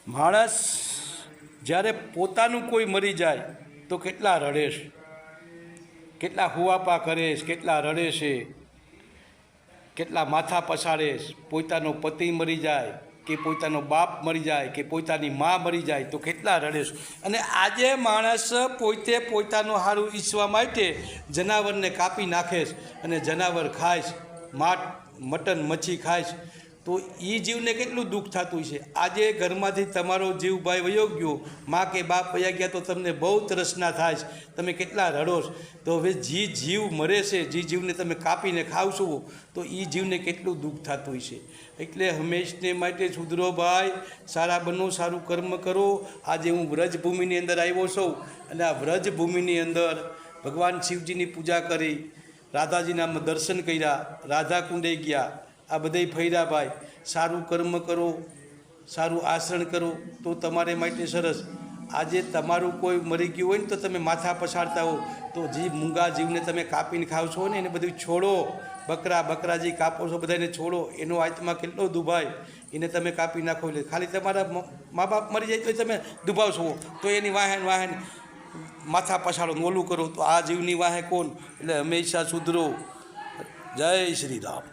માણસ જ્યારે પોતાનું કોઈ મરી જાય તો કેટલા રડે છે, કેટલા હુવાપા કરે છે, કેટલા રડે છે, કેટલા માથા પછાડે છે. પોતાનો પતિ મરી જાય કે પોતાનો બાપ મરી જાય કે પોતાની મા મરી જાય તો કેટલા રડે છે. અને આજે માણસ પોતે પોતાનું સારું ઈચ્છવા માટે જનાવરને કાપી નાખે છે અને જનાવર ખાય છે, મટન મચ્છી ખાય છે. તો એ જીવને કેટલું દુઃખ થતું છે. આજે ઘરમાંથી તમારો જીવ ભાઈ વયો ગયો, મા કે બાપ વયા ગયા તો તમને બહુ તરસના થાય છે, તમે કેટલા રડો છો. તો હવે જે જીવ મરે છે, જે જીવને તમે કાપીને ખાવશો તો એ જીવને કેટલું દુઃખ થતું છે. એટલે હંમેશને માટે સુધરો ભાઈ, સારા બનો, સારું કર્મ કરો. આજે હું વ્રજભૂમિની અંદર આવ્યો છું અને આ વ્રજભૂમિની અંદર ભગવાન શિવજીની પૂજા કરી, રાધાજીના દર્શન કર્યા, રાધાકુંડે ગયા, આ બધાય ફર્યા ભાઈ. સારું કર્મ કરો, સારું આચરણ કરો તો તમારે માટે સરસ. આજે તમારું કોઈ મરી ગયું હોય ને તો તમે માથા પછાડતા હો તો જે મૂંગા જીવને તમે કાપીને ખાવ છો ને એને બધું છોડો. બકરા જે કાપો છો બધાને છોડો. એનો આત્મા કેટલો દુભાય, એને તમે કાપી નાખો. એટલે ખાલી તમારા મા બાપ મરી જાય તો તમે દુભાવશો તો એની વાહન માથા પછાડો ને ઓલું કરો તો આ જીવની વાહે કોણ? એટલે હંમેશા સુધરો. જય શ્રી રામ.